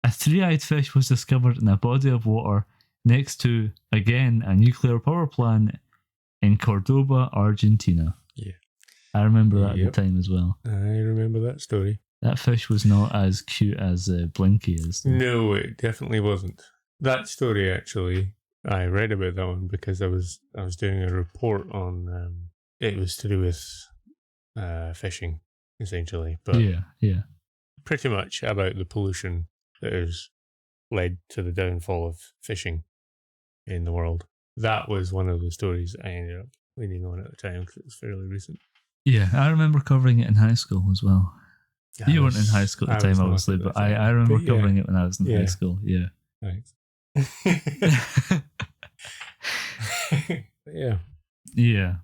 Speaker 1: A 3-eyed fish was discovered in a body of water next to, again, a nuclear power plant in Cordoba, Argentina.
Speaker 2: Yeah.
Speaker 1: I remember that at the time as well.
Speaker 2: I remember that story.
Speaker 1: That fish was not as cute as Blinky is.
Speaker 2: No, it definitely wasn't. That story, actually, I read about that one because I was doing a report on, it was to do with fishing, essentially. But
Speaker 1: yeah.
Speaker 2: Pretty much about the pollution that has led to the downfall of fishing in the world. That was one of the stories I ended up leaning on at the time because it was fairly recent.
Speaker 1: Yeah, I remember covering it in high school as well. You weren't in high school at the time, obviously, but I remember covering it when I was in high school. Yeah.
Speaker 2: Thanks. Yeah.
Speaker 1: Yeah.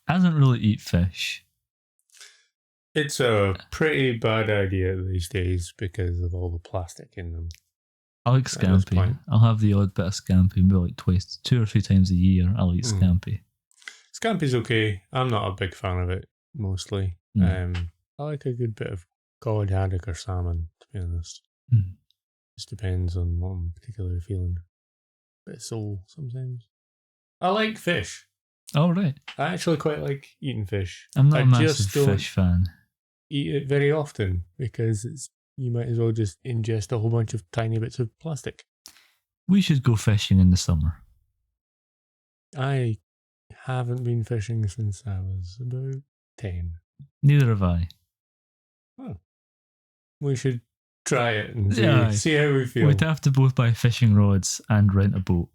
Speaker 1: I don't really eat fish.
Speaker 2: It's a pretty bad idea these days because of all the plastic in them.
Speaker 1: I like scampi. I'll have the odd bit of scampi, maybe like 2 or 3 times a year. I'll eat scampi.
Speaker 2: Scampi's okay. I'm not a big fan of it, mostly. I like a good bit of cod, haddock, or salmon, to be honest. Just depends on what I'm particularly feeling. Bit of sole sometimes. I like fish.
Speaker 1: Oh, right.
Speaker 2: I actually quite like eating fish.
Speaker 1: I'm not a massive fish fan.
Speaker 2: Eat it very often because you might as well just ingest a whole bunch of tiny bits of plastic.
Speaker 1: We should go fishing in the summer.
Speaker 2: I haven't been fishing since I was about 10.
Speaker 1: Neither have I.
Speaker 2: Oh. We should try it and see how we feel.
Speaker 1: We'd have to both buy fishing rods and rent a boat.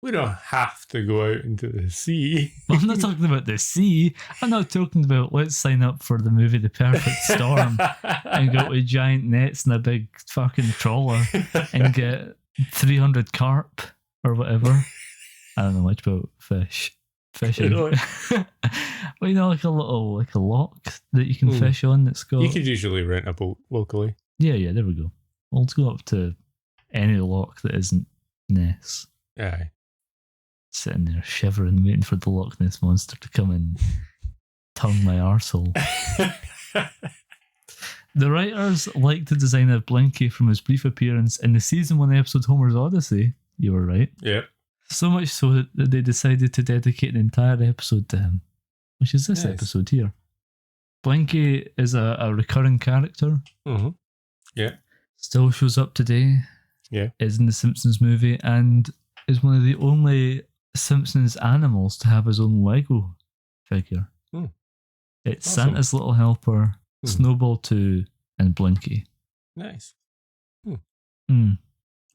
Speaker 2: We don't have to go out into the sea.
Speaker 1: Well, I'm not talking about the sea. I'm not talking about let's sign up for the movie The Perfect Storm and go with giant nets and a big fucking trawler and get 300 carp or whatever. I don't know much about fishing. Well, you know, like a lock that you can fish on that's got...
Speaker 2: You could usually rent a boat locally.
Speaker 1: Yeah, there we go. Well, let's go up to any lock that isn't Ness.
Speaker 2: Aye.
Speaker 1: Sitting there shivering, waiting for the Loch Ness Monster to come and tongue my arsehole. The writers liked the design of Blinky from his brief appearance in the season 1 episode Homer's Odyssey. You were right.
Speaker 2: Yep.
Speaker 1: So much so that they decided to dedicate an entire episode to him, which is this episode here. Blinky is a recurring character.
Speaker 2: Mm-hmm. Yeah.
Speaker 1: Still shows up today.
Speaker 2: Yeah.
Speaker 1: Is in the Simpsons movie and is one of the only Simpsons animals to have his own Lego figure. It's awesome. Santa's Little Helper, Snowball 2, and Blinky.
Speaker 2: Nice.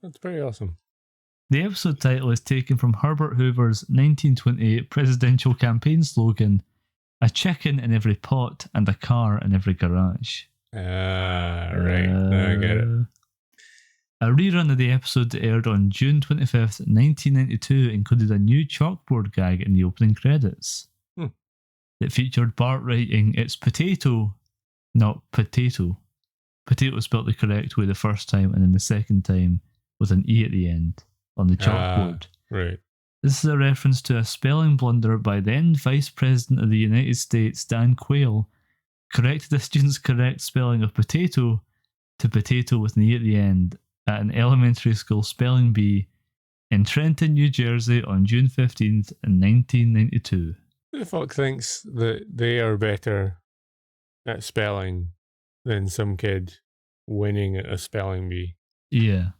Speaker 2: That's pretty awesome.
Speaker 1: The episode title is taken from Herbert Hoover's 1928 presidential campaign slogan, "A chicken in every pot and a car in every garage."
Speaker 2: Right. Now I get it.
Speaker 1: A rerun of the episode that aired on June 25th, 1992 included a new chalkboard gag in the opening credits. It featured Bart writing, "It's potato, not potato." Potato spelt the correct way the first time and then the second time with an E at the end on the chalkboard.
Speaker 2: Right.
Speaker 1: This is a reference to a spelling blunder by then Vice President of the United States, Dan Quayle, corrected the student's correct spelling of potato to potato with an E at the end at an elementary school spelling bee in Trenton, New Jersey on June 15th in 1992.
Speaker 2: Who the fuck thinks that they are better at spelling than some kid winning at a spelling bee?
Speaker 1: Yeah.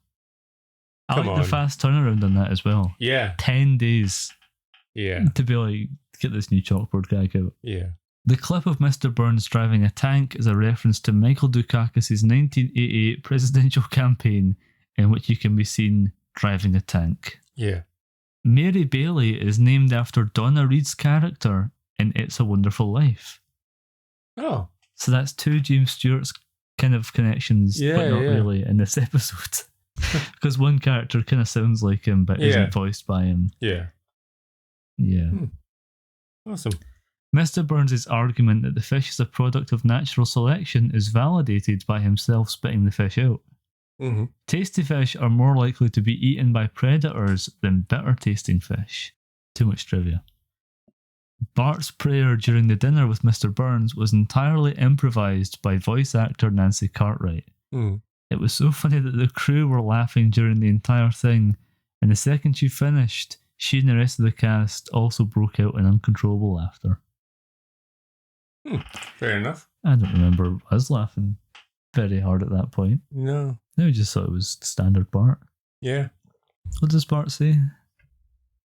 Speaker 1: I like the fast turnaround on that as well.
Speaker 2: Yeah.
Speaker 1: 10 days.
Speaker 2: Yeah.
Speaker 1: To be like, get this new chalkboard gag out.
Speaker 2: Yeah.
Speaker 1: The clip of Mr. Burns driving a tank is a reference to Michael Dukakis' 1988 presidential campaign in which he can be seen driving a tank.
Speaker 2: Yeah.
Speaker 1: Mary Bailey is named after Donna Reed's character in It's a Wonderful Life.
Speaker 2: Oh.
Speaker 1: So that's 2 James Stewart's kind of connections, but not really in this episode. Because one character kind of sounds like him, but isn't voiced by him.
Speaker 2: Yeah.
Speaker 1: Yeah.
Speaker 2: Awesome.
Speaker 1: Mr. Burns' argument that the fish is a product of natural selection is validated by himself spitting the fish out. Tasty fish are more likely to be eaten by predators than bitter-tasting fish. Too much trivia. Bart's prayer during the dinner with Mr. Burns was entirely improvised by voice actor Nancy Cartwright. It was so funny that the crew were laughing during the entire thing, and the second she finished, she and the rest of the cast also broke out in uncontrollable laughter.
Speaker 2: Fair enough.
Speaker 1: I don't remember us laughing very hard at that point.
Speaker 2: No.
Speaker 1: We just thought it was standard Bart.
Speaker 2: Yeah.
Speaker 1: What does Bart say?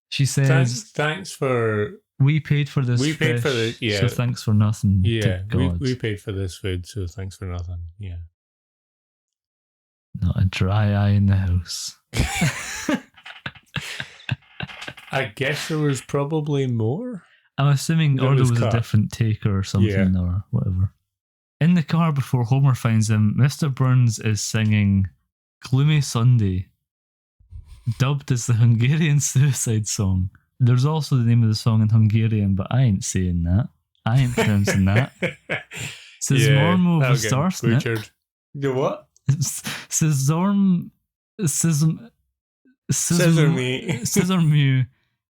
Speaker 1: She says,
Speaker 2: Thanks for...
Speaker 1: We paid for this
Speaker 2: We paid
Speaker 1: fish,
Speaker 2: for the... Yeah.
Speaker 1: so thanks for nothing.
Speaker 2: Yeah.
Speaker 1: God.
Speaker 2: We paid for this food, so thanks for nothing. Yeah.
Speaker 1: Not a dry eye in the house.
Speaker 2: I guess there was probably more.
Speaker 1: I'm assuming, or there was a different take or something or whatever. In In the car before Homer finds him, Mr. Burns is singing Gloomy Sunday, dubbed as the Hungarian suicide song. There's also the name of the song in Hungarian, but I ain't saying that. I ain't pronouncing that. Sezormo Vizarsnip.
Speaker 2: The what?
Speaker 1: Sezormu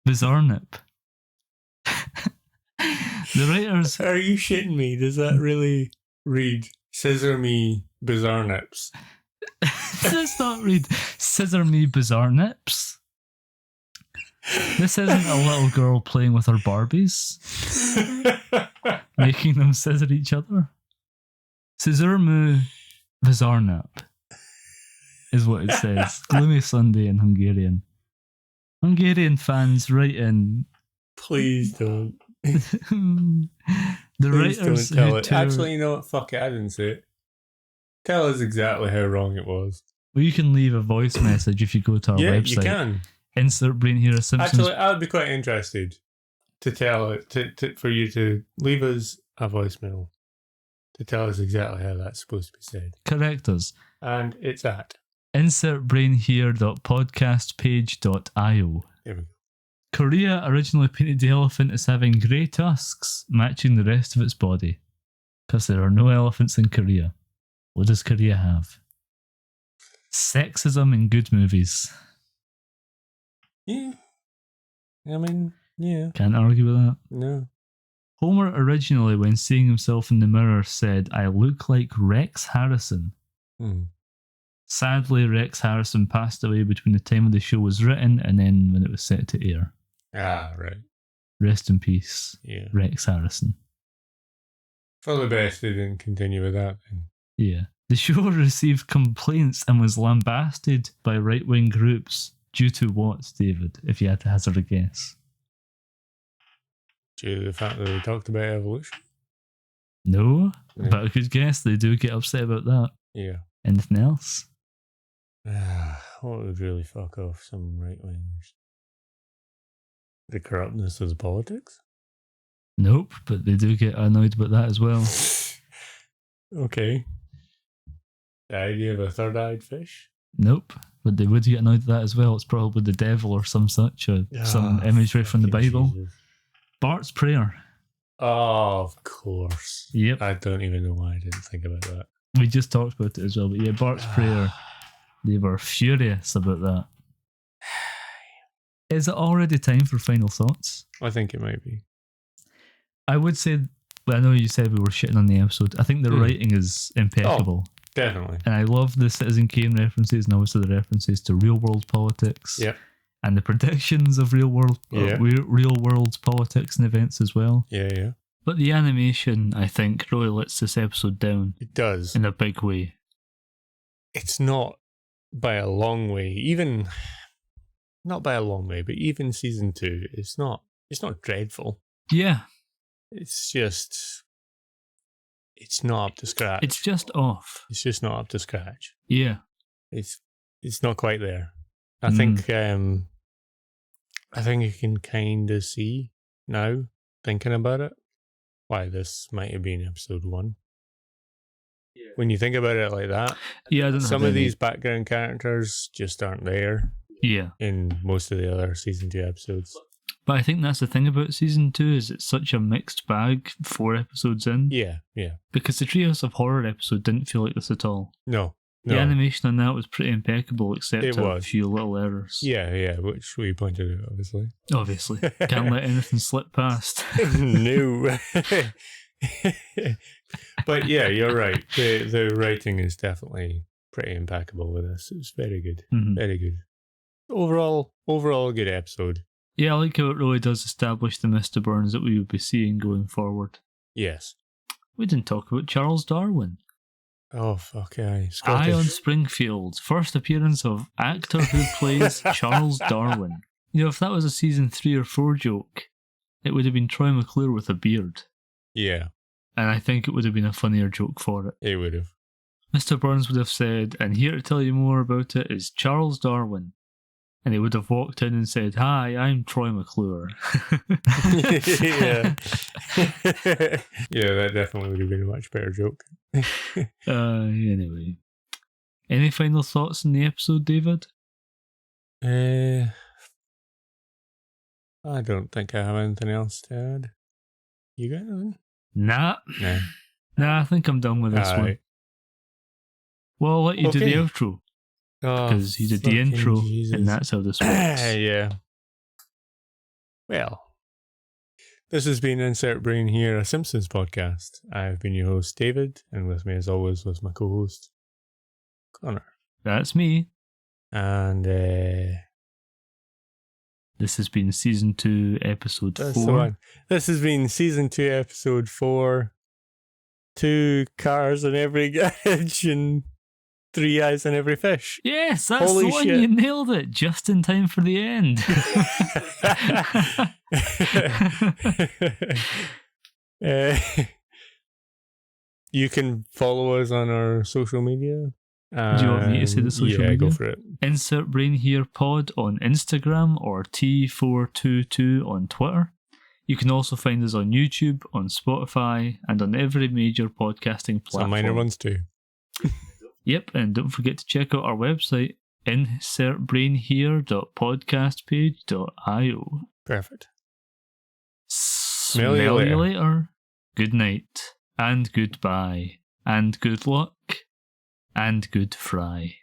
Speaker 1: Bizarnip. The writers.
Speaker 2: Are you shitting me? Does that really read Scissor Me Bizarre Nips?
Speaker 1: Does not read Scissor Me Bizarre Nips. This isn't a little girl playing with her Barbies, making them scissor each other. Sezormu Bizarnap is what it says. Gloomy Sunday in Hungarian. Hungarian fans write in.
Speaker 2: Please don't.
Speaker 1: The
Speaker 2: Please
Speaker 1: writers
Speaker 2: don't tell
Speaker 1: who
Speaker 2: it. Actually, you know what? Fuck it. I didn't say it. Tell us exactly how wrong it was.
Speaker 1: Well, you can leave a voice message if you go to our website.
Speaker 2: You can.
Speaker 1: Insert Brain Hero Simpsons.
Speaker 2: Actually, I would be quite interested to tell it for you to leave us a voicemail to tell us exactly how that's supposed to be said.
Speaker 1: Correct us.
Speaker 2: And it's at
Speaker 1: insertbrainhere.podcastpage.io.
Speaker 2: There we go.
Speaker 1: Korea originally painted the elephant as having grey tusks matching the rest of its body. Because there are no elephants in Korea. What does Korea have? Sexism in good movies.
Speaker 2: Yeah. I mean, yeah.
Speaker 1: Can't argue with that.
Speaker 2: No.
Speaker 1: Homer originally, when seeing himself in the mirror, said, "I look like Rex Harrison." Sadly, Rex Harrison passed away between the time of the show was written and then when it was set to air.
Speaker 2: Ah, right.
Speaker 1: Rest in peace, Rex Harrison.
Speaker 2: For the best they didn't continue with that then.
Speaker 1: Yeah. The show received complaints and was lambasted by right-wing groups due to what, David, if you had to hazard a guess?
Speaker 2: Due to the fact that they talked about evolution?
Speaker 1: No, but a good guess. They do get upset about that.
Speaker 2: Yeah.
Speaker 1: Anything else?
Speaker 2: What would really fuck off some right-wingers? The corruptness of the politics?
Speaker 1: Nope, but they do get annoyed about that as well.
Speaker 2: Okay. The idea of a third-eyed fish?
Speaker 1: Nope, but they would get annoyed at that as well. It's probably the devil or some such, or some imagery from the Bible.
Speaker 2: Jesus.
Speaker 1: Bart's Prayer.
Speaker 2: Oh, of course.
Speaker 1: Yep.
Speaker 2: I don't even know why I didn't think about that.
Speaker 1: We just talked about it as well, but yeah, Bart's Prayer. They were furious about that. Is it already time for final thoughts?
Speaker 2: I think it might be.
Speaker 1: I would say, I know you said we were shitting on the episode. I think the writing is impeccable.
Speaker 2: Oh, definitely.
Speaker 1: And I love the Citizen Kane references and also the references to real world politics.
Speaker 2: Yep.
Speaker 1: And the predictions of real world politics and events as well.
Speaker 2: Yeah.
Speaker 1: But the animation, I think, really lets this episode down.
Speaker 2: It does.
Speaker 1: In a big way.
Speaker 2: It's not by a long way. Not by a long way, but even season 2, it's not dreadful.
Speaker 1: Yeah.
Speaker 2: It's not up to scratch.
Speaker 1: It's just off.
Speaker 2: It's just not up to scratch.
Speaker 1: Yeah.
Speaker 2: It's not quite there. I think you can kind of see now, thinking about it, why this might have been episode 1. Yeah. When you think about it like that, some of these background characters just aren't there.
Speaker 1: Yeah.
Speaker 2: In most of the other season 2 episodes.
Speaker 1: But I think that's the thing about season 2 is it's such a mixed bag 4 episodes in.
Speaker 2: Yeah.
Speaker 1: Because the Treehouse of Horror episode didn't feel like this at all.
Speaker 2: No.
Speaker 1: The animation on that was pretty impeccable, except a few little errors.
Speaker 2: Yeah, which we pointed out,
Speaker 1: Obviously. Can't let anything slip past.
Speaker 2: No. But yeah, you're right. The writing is definitely pretty impeccable with this. It was very good. Mm-hmm. Very good. Overall a good episode.
Speaker 1: Yeah, I like how it really does establish the Mr. Burns that we would be seeing going forward.
Speaker 2: Yes.
Speaker 1: We didn't talk about Charles Darwin.
Speaker 2: Oh, fuck, aye.
Speaker 1: Ion Springfield, first appearance of actor who plays Charles Darwin. You know, if that was a season 3 or 4 joke, it would have been Troy McClure with a beard.
Speaker 2: Yeah.
Speaker 1: And I think it would have been a funnier joke for it.
Speaker 2: It would have.
Speaker 1: Mr. Burns would have said, and here to tell you more about it is Charles Darwin. and he would have walked in and said, "Hi, I'm Troy McClure."
Speaker 2: Yeah. Yeah, that definitely would have been a much better joke.
Speaker 1: Anyway. Any final thoughts on the episode, David?
Speaker 2: I don't think I have anything else to add. You got anything?
Speaker 1: Nah, I think I'm done with this one.
Speaker 2: Right.
Speaker 1: Well, I'll let you do the outro. Because he did the intro,
Speaker 2: Jesus.
Speaker 1: and that's how this works.
Speaker 2: Yeah. Well, this has been Insert Brain here, a Simpsons podcast. I've been your host, David, and with me, as always, was my co-host, Connor.
Speaker 1: That's me.
Speaker 2: And
Speaker 1: this has been Season 2, Episode 4.
Speaker 2: The one. This has been Season 2, Episode 4. 2 cars in every garage and 3 eyes in every fish.
Speaker 1: Yes, that's
Speaker 2: Holy
Speaker 1: the one.
Speaker 2: shit.
Speaker 1: You nailed it just in time for the end.
Speaker 2: You can follow us on our social media.
Speaker 1: Do you want me to say the social media?
Speaker 2: Yeah, go for it.
Speaker 1: Insert Brain Here Pod on Instagram or T422 on Twitter. You can also find us on YouTube, on Spotify, and on every major podcasting platform.
Speaker 2: Some minor ones too.
Speaker 1: Yep, and don't forget to check out our website, insertbrainhere.podcastpage.io.
Speaker 2: Perfect.
Speaker 1: Smell you later. Good night, and goodbye, and good luck, and good fry.